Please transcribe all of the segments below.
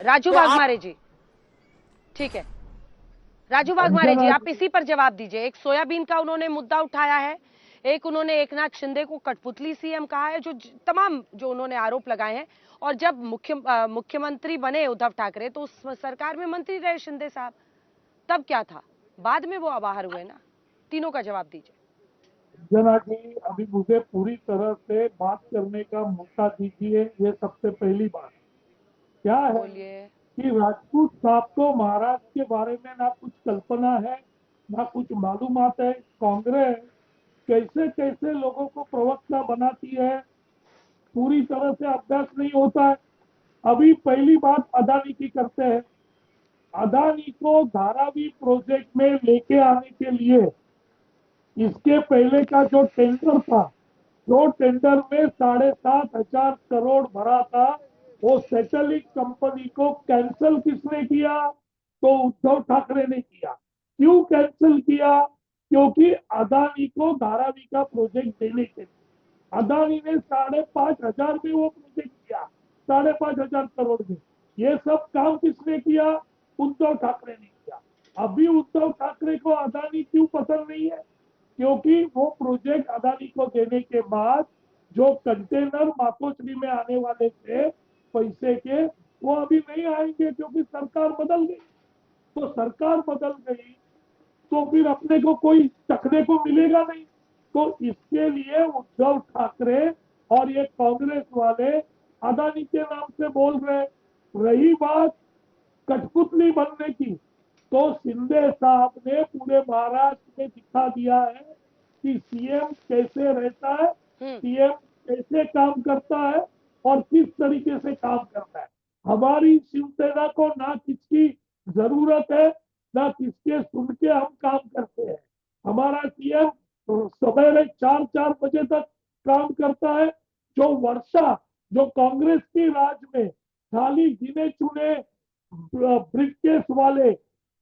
राजू वाघमारे जी, ठीक है, राजू वाघमारे जी, आप इसी पर जवाब दीजिए। एक सोयाबीन का उन्होंने मुद्दा उठाया है, एक उन्होंने एकनाथ शिंदे को कठपुतली सीएम कहा है, जो तमाम जो उन्होंने आरोप लगाए हैं। और जब मुख्यमंत्री बने उद्धव ठाकरे तो उस सरकार में मंत्री रहे शिंदे साहब, तब क्या था? बाद में वो बाहर हुए ना। तीनों का जवाब दीजिए। जना जी, अभी मुझे पूरी तरह से बात करने का मौका दीजिए। ये सबसे पहली बात क्या है बोलिए। कि राजपूत साहब को महाराष्ट्र के बारे में ना कुछ कल्पना है, ना कुछ मालूमात है। कांग्रेस कैसे कैसे लोगों को प्रवक्ता बनाती है, पूरी तरह से अभ्यास नहीं होता है। अभी पहली बात अदानी की करते हैं। अदानी को धारावी प्रोजेक्ट में लेके आने के लिए इसके पहले का जो टेंडर था, जो टेंडर में 7,500 करोड़ भरा था, वो सेटेलिंग कंपनी को कैंसिल किसने किया? तो उद्धव ठाकरे ने किया। क्यों कैंसिल किया? क्योंकि अदानी को धारावी का प्रोजेक्ट देने के लिए अदानी ने 5,500 में वो प्रोजेक्ट किया, 5,500 करोड़ में। ये सब काम किसने किया? उद्धव ठाकरे ने किया। अभी उद्धव ठाकरे को अदानी क्यों पसंद नहीं है? क्योंकि वो प्रोजेक्ट अदानी को देने के बाद जो कंटेनर मातोश्री में आने वाले थे पैसे के, वो अभी नहीं आएंगे क्योंकि सरकार बदल गई। तो सरकार बदल गई तो फिर अपने को कोई चखने को मिलेगा नहीं। तो इसके लिए उद्धव ठाकरे और ये कांग्रेस वाले अदानी के नाम से बोल रहे। रही बात कठपुतली बनने की, तो शिंदे साहब ने पूरे महाराष्ट्र में दिखा दिया है कि सीएम कैसे रहता है, सीएम कैसे काम करता है और किस तरीके से काम करता है। हमारी शिवसेना को ना किसकी जरूरत है, ना किसके सुन के हम काम करते हैं। हमारा सीएम सवेरे 4-4 बजे तक काम करता है। जो वर्षा जो कांग्रेस की राज में खाली गिने चुने ब्रिटिश वाले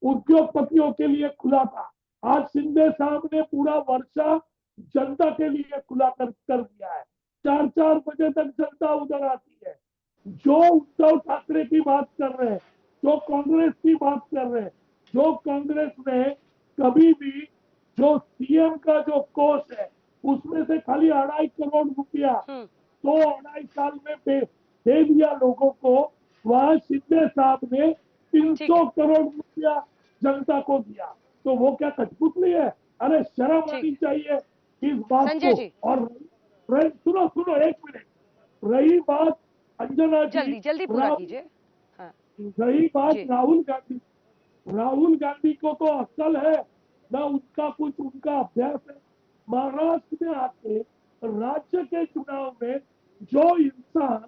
उद्योगपतियों के लिए खुला था, आज शिंदे साहब ने पूरा वर्षा जनता के लिए खुला कर दिया है। 4-4 बजे तक जनता उधर आती है। जो उद्धव ठाकरे की बात कर रहे हैं, जो कांग्रेस की बात कर रहे हैं, जो कांग्रेस ने कभी भी जो सीएम का जो कोष है उसमें से खाली 2.5 करोड़ रुपया तो 2.5 साल में दे दिया लोगों को, वहां शिंदे साहब ने 300 करोड़ रुपया जनता को दिया। तो वो क्या कठपुतली है? अरे शर्म आनी चाहिए इस बात संजय को। जी, और सुनो सुनो 1 मिनट, रही बात अंजना जी, जल्दी जल्दी पूरा कीजिए। हाँ रही बात जी, राहुल गांधी, राहुल गांधी को तो अक्ल है ना, उनका कुछ उनका अभ्यास है। महाराष्ट्र में आके राज्य के चुनाव में जो इंसान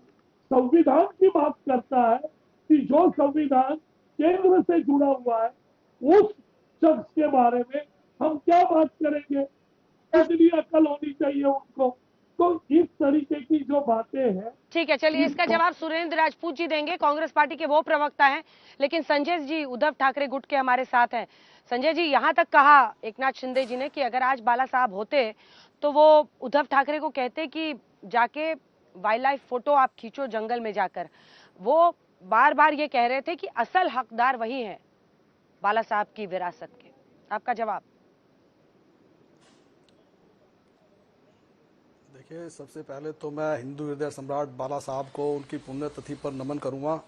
संविधान की बात करता है कि जो संविधान केंद्र से जुड़ा हुआ है, उस शख्स के बारे में हम क्या बात करेंगे? कितनी अकल होनी चाहिए उनको? तो इस तरीके की जो बातें हैं, ठीक है, चलिए इसका जवाब सुरेंद्र राजपूत जी देंगे, कांग्रेस पार्टी के वो प्रवक्ता हैं। लेकिन संजय जी उद्धव ठाकरे गुट के हमारे साथ हैं। संजय जी, यहां तक कहा एकनाथ शिंदे जी ने कि अगर आज बाला साहब होते तो वो उद्धव ठाकरे को कहते कि जाके वाइल्ड लाइफ फोटो आप खींचो जंगल में जाकर। वो बार बार ये कह रहे थे कि असल हकदार वही है बाला साहब की विरासत के। आपका जवाब? देखिए, सबसे पहले तो मैं हिंदू हृदय सम्राट बाला साहब को उनकी पुण्यतिथि पर नमन करूंगा,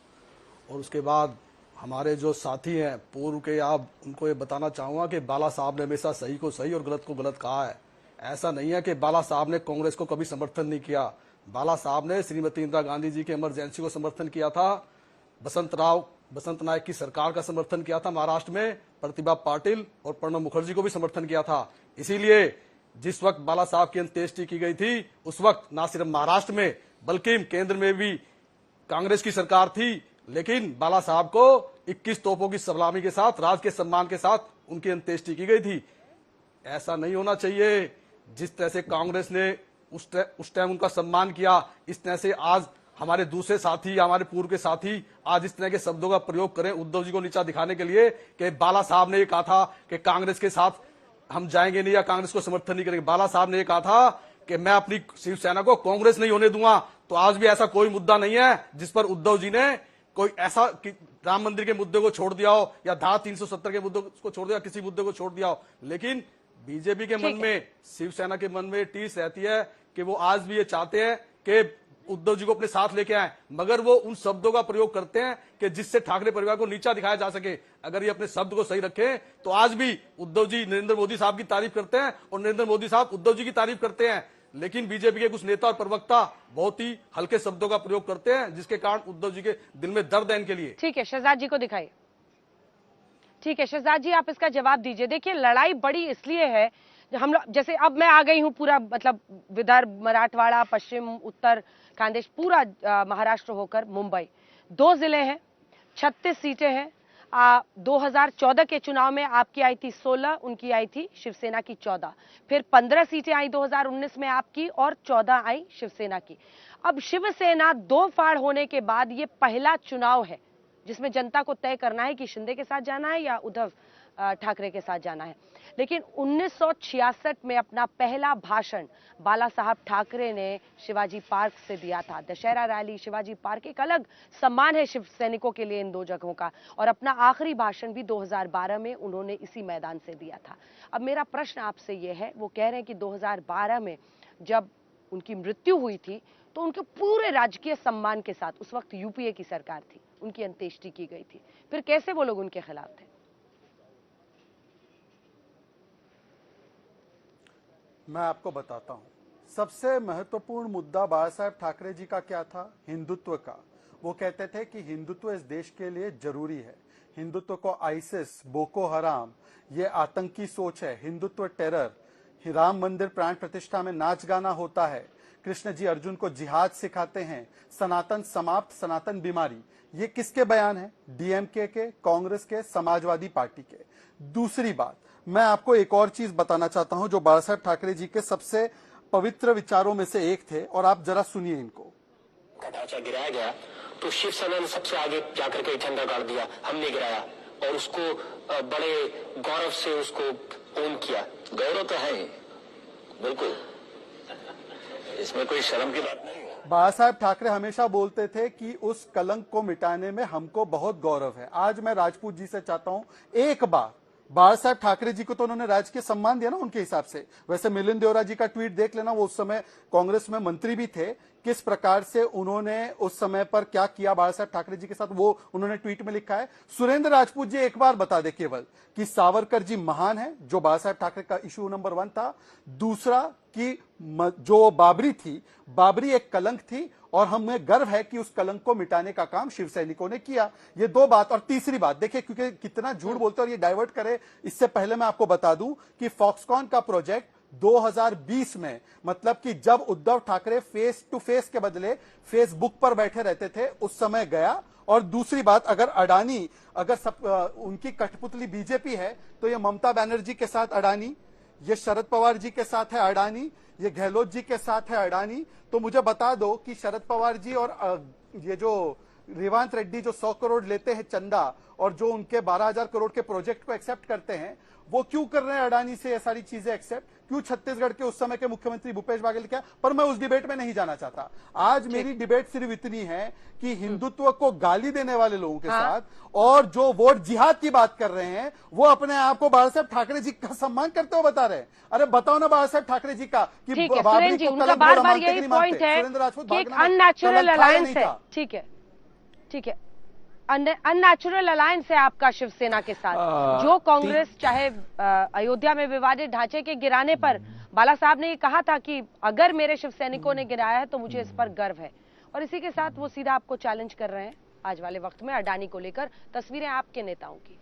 और उसके बाद हमारे जो साथी हैं पूर्व के, आप उनको ये बताना चाहूंगा कि बाला साहब ने हमेशा सही को सही और गलत को गलत कहा है। ऐसा नहीं है कि बाला साहब ने कांग्रेस को कभी समर्थन नहीं किया। बाला साहब ने श्रीमती इंदिरा गांधी जी के इमरजेंसी को समर्थन किया था, बसंत नायक की सरकार का समर्थन किया था महाराष्ट्र में, प्रतिभा पाटिल और प्रणब मुखर्जी को भी समर्थन किया था। इसीलिए जिस वक्त बाला साहब की अंत्येष्टि की गई थी, उस वक्त न सिर्फ महाराष्ट्र में बल्कि केंद्र में भी कांग्रेस की सरकार थी, लेकिन बाला साहब को 21 तोपों की सलामी के साथ, राज के सम्मान के साथ उनकी अंत्येष्टि की गई थी। ऐसा नहीं होना चाहिए। जिस तरह से कांग्रेस ने उस टाइम उनका सम्मान किया, इस तरह से आज हमारे दूसरे साथी, हमारे पूर्व के साथी आज इस तरह के शब्दों का प्रयोग करें उद्धव जी को नीचा दिखाने के लिए कि बाला साहब ने ये कहा था कि कांग्रेस के साथ हम जाएंगे नहीं या कांग्रेस को समर्थन नहीं करेंगे। बाला साहब ने ये कहा था कि मैं अपनी शिवसेना को कांग्रेस नहीं होने दूंगा। तो आज भी ऐसा कोई मुद्दा नहीं है जिस पर उद्धव जी ने कोई ऐसा कि राम मंदिर के मुद्दे को छोड़ दिया हो या धारा 370 के मुद्दे को छोड़ दिया, किसी मुद्दे को छोड़ दिया हो, लेकिन बीजेपी के मन में, शिवसेना के मन में टीस रहती है कि वो आज भी ये चाहते हैं कि उद्धव जी को अपने साथ लेके आए, मगर वो उन शब्दों का प्रयोग करते हैं कि जिससे ठाकरे परिवार को नीचा दिखाया जा सके। अगर ये अपने शब्द को सही रखें तो आज भी उद्धव जी नरेंद्र मोदी साहब की तारीफ करते हैं और नरेंद्र मोदी साहब उद्धव जी की तारीफ करते हैं, लेकिन बीजेपी के कुछ नेता और प्रवक्ता बहुत ही हल्के शब्दों का प्रयोग करते हैं, जिसके कारण उद्धव जी के दिल में दर्द है इनके लिए। ठीक है, शहजाद जी को दिखाइए। ठीक है शहजाद जी, आप इसका जवाब दीजिए। देखिए, लड़ाई बड़ी इसलिए है, हम लोग जैसे अब मैं आ गई हूं पूरा, मतलब विदर्भ, मराठवाड़ा, पश्चिम, उत्तर, खानदेश, पूरा महाराष्ट्र होकर मुंबई, 2 जिले हैं, 36 सीटें हैं। 2014 के चुनाव में आपकी आई थी 16, उनकी आई थी शिवसेना की 14, फिर 15 सीटें आई 2019 में आपकी और 14 आई शिवसेना की। अब शिवसेना 2 फाड़ होने के बाद ये पहला चुनाव है जिसमें जनता को तय करना है कि शिंदे के साथ जाना है या उद्धव ठाकरे के साथ जाना है। लेकिन 1966 में अपना पहला भाषण बाला साहब ठाकरे ने शिवाजी पार्क से दिया था। दशहरा रैली, शिवाजी पार्क, एक अलग सम्मान है शिव सैनिकों के लिए इन 2 जगहों का। और अपना आखिरी भाषण भी 2012 में उन्होंने इसी मैदान से दिया था। अब मेरा प्रश्न आपसे ये है, वो कह रहे हैं कि 2012 में जब उनकी मृत्यु हुई थी तो उनके पूरे राजकीय सम्मान के साथ, उस वक्त यूपीए की सरकार थी, उनकी अंत्येष्टि की गई थी, फिर कैसे वो लोग उनके खिलाफ थे? मैं आपको बताता हूं, सबसे महत्वपूर्ण मुद्दा बाला साहब ठाकरे जी का क्या था? हिंदुत्व का। वो कहते थे कि हिंदुत्व इस देश के लिए जरूरी है। हिंदुत्व को आईसिस, बोको हराम, ये आतंकी सोच है। हिंदुत्व टेरर, राम मंदिर प्राण प्रतिष्ठा में नाच गाना होता है, कृष्ण जी अर्जुन को जिहाद सिखाते हैं, सनातन समाप्त, सनातन बीमारी। ये किसके बयान है? डीएमके के, कांग्रेस के, समाजवादी पार्टी के। दूसरी बात, मैं आपको एक और चीज बताना चाहता हूं जो बाला साहब ठाकरे जी के सबसे पवित्र विचारों में से एक थे, और आप जरा सुनिए इनको। ढांचा गिराया गया तो शिवसेना ने सबसे आगे जाकर के झंडा गाड़ दिया, हमने गिराया, और उसको बड़े गौरव से उसको ओन किया। गौरव तो है ही, बिल्कुल, इसमें कोई शर्म की बात नहीं है। बाला साहब ठाकरे हमेशा बोलते थे कि उस कलंक को मिटाने में हमको बहुत गौरव है। आज मैं राजपूत जी से चाहता हूं, एक बार बाला साहब ठाकरे जी को तो उन्होंने राजकीय सम्मान दिया ना उनके हिसाब से। वैसे मिलिंद देवरा जी का ट्वीट देख लेना, वो उस समय कांग्रेस में मंत्री भी थे, किस प्रकार से उन्होंने उस समय पर क्या किया बाला साहब ठाकरे जी के साथ, वो उन्होंने ट्वीट में लिखा है। सुरेंद्र राजपूत जी एक बार बता दे केवल कि सावरकर जी महान है, जो बाला साहब ठाकरे का इशू नंबर 1 था। दूसरा कि जो बाबरी थी, बाबरी एक कलंक थी और हमें गर्व है कि उस कलंक को मिटाने का काम शिव सैनिकों ने किया। ये 2 बात। और तीसरी बात देखिए, क्योंकि कितना झूठ बोलते हैं और ये डाइवर्ट करे, इससे पहले मैं आपको बता दूं कि फॉक्सकॉन का प्रोजेक्ट 2020 में, मतलब कि जब Uddhav Thackeray face to face के बदले फेसबुक पर बैठे रहते थे, उस समय गया। और दूसरी बात, अगर अडानी, अगर उनकी कठपुतली बीजेपी है तो ये ममता बनर्जी के साथ अडानी, ये शरद पवार जी के साथ है अडानी, ये गहलोत जी के साथ है अडानी। तो मुझे बता दो कि शरद पवार जी और ये जो रेवंत रेड्डी जो 100 करोड़ लेते हैं चंदा और जो उनके 12,000 करोड़ के प्रोजेक्ट को एक्सेप्ट करते हैं, वो क्यों कर रहे हैं अडानी से ये सारी चीजें एक्सेप्ट? क्यों छत्तीसगढ़ के उस समय के मुख्यमंत्री भूपेश बघेल क्या? पर मैं उस डिबेट में नहीं जाना चाहता। आज मेरी डिबेट सिर्फ इतनी है कि हिंदुत्व को गाली देने वाले लोगों के साथ और जो वोट जिहाद की बात कर रहे हैं, वो अपने आप को बाला साहब ठाकरे जी का सम्मान करते हुए बता रहे हैं। अरे बताओ ना बाला साहब ठाकरे जी का कि सुरेंद्र जी, उनका बार-बार यही पॉइंट है कि एक अननेचुरल अलायंस है। ठीक है, ठीक है, अननेचुरल अलायंस है आपका शिवसेना के साथ। जो कांग्रेस चाहे अयोध्या में विवादित ढांचे के गिराने पर बाला साहब ने ये कहा था कि अगर मेरे शिव सैनिकों ने गिराया है तो मुझे इस पर गर्व है, और इसी के साथ वो सीधा आपको चैलेंज कर रहे हैं आज वाले वक्त में अडानी को लेकर। तस्वीरें आपके नेताओं की।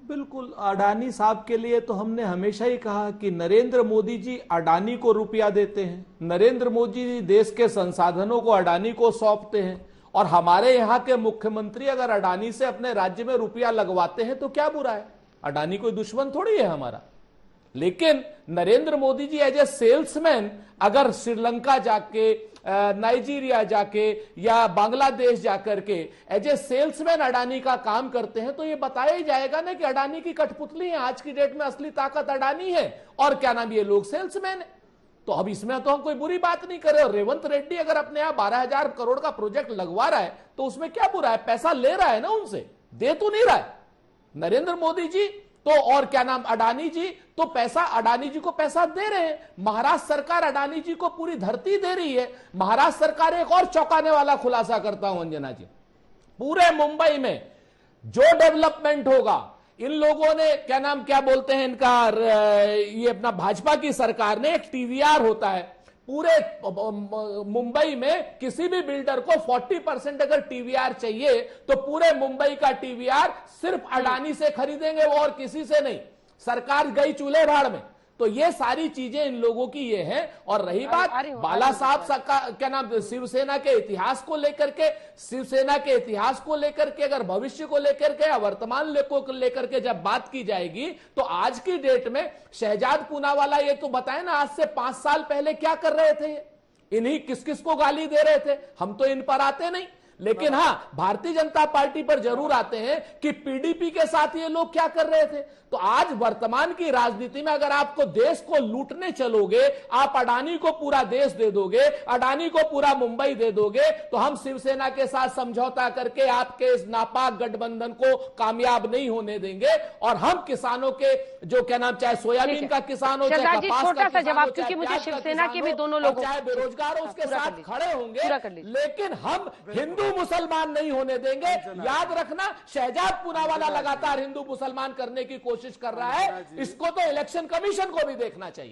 बिल्कुल, अडानी साहब के लिए तो हमने हमेशा ही कहा कि नरेंद्र मोदी जी अडानी को रुपया देते हैं, नरेंद्र मोदी जी देश के संसाधनों को अडानी को सौंपते हैं, और हमारे यहाँ के मुख्यमंत्री अगर अडानी से अपने राज्य में रुपया लगवाते हैं तो क्या बुरा है? अडानी कोई दुश्मन थोड़ी है हमारा। लेकिन Narendra Modi ji as a salesman अगर श्रीलंका जाके, नाइजीरिया जाके या बांग्लादेश जाकर के एज ए सेल्समैन अडानी का काम करते हैं, तो ये बताया ही जाएगा ना कि अडानी की कठपुतली है। आज की डेट में असली ताकत अडानी है और क्या नाम, ये लोग सेल्समैन है। तो अब इसमें तो हम कोई बुरी बात नहीं कर रहे। और रेवंत रेड्डी अगर अपने यहाँ 12,000 करोड़ का प्रोजेक्ट लगवा रहा है तो उसमें क्या बुरा है? पैसा ले रहा है ना उनसे, दे तो नहीं रहा है। नरेंद्र मोदी जी तो और क्या नाम अडानी जी तो पैसा, अडानी जी को पैसा दे रहे हैं। महाराष्ट्र सरकार अडानी जी को पूरी धरती दे रही है। महाराष्ट्र सरकार, एक और चौंकाने वाला खुलासा करता हूं अंजना जी, पूरे मुंबई में जो डेवलपमेंट होगा, इन लोगों ने क्या बोलते हैं इनका, ये अपना भाजपा की सरकार ने, एक टीवीआर होता है पूरे मुंबई में, किसी भी बिल्डर को 40% अगर टीवीआर चाहिए तो पूरे मुंबई का टीवीआर सिर्फ अडानी से खरीदेंगे वो, और किसी से नहीं। सरकार गई चूल्हे भाड़ में। तो ये सारी चीजें इन लोगों की ये है। और रही बात बाला साहब क्या नाम शिवसेना के इतिहास को लेकर के, शिवसेना के इतिहास को लेकर के, अगर भविष्य को लेकर के या वर्तमान को लेकर के जब बात की जाएगी तो आज की डेट में शहजाद पूनावाला ये तो बताए ना, आज से 5 साल पहले क्या कर रहे थे, इन्हीं किस किस को गाली दे रहे थे। हम तो इन पर आते नहीं, लेकिन हां भारतीय जनता पार्टी पर जरूर आते हैं कि पीडीपी के साथ ये लोग क्या कर रहे थे। तो आज वर्तमान की राजनीति में अगर आपको देश को लूटने चलोगे, आप अडानी को पूरा देश दे दोगे, अडानी को पूरा मुंबई दे दोगे, तो हम शिवसेना के साथ समझौता करके आपके इस नापाक गठबंधन को कामयाब नहीं होने देंगे। और हम किसानों के जो चाहे सोयाबीन का किसान हो, चाहे कपास छोटा सा का जवाब, किसान हो, क्योंकि मुझे चाहे प्याज का शिवसेना के भी किसान हो, दोनों लोगों, चाहे बेरोजगार हो, उसके साथ खड़े होंगे। लेकिन हम हिंदू मुसलमान नहीं होने देंगे। याद रखना, शहजाद पूनावाला लगातार हिंदू मुसलमान करने की कोशिश कर रहा है। इसको तो इलेक्शन कमीशन को भी देखना चाहिए।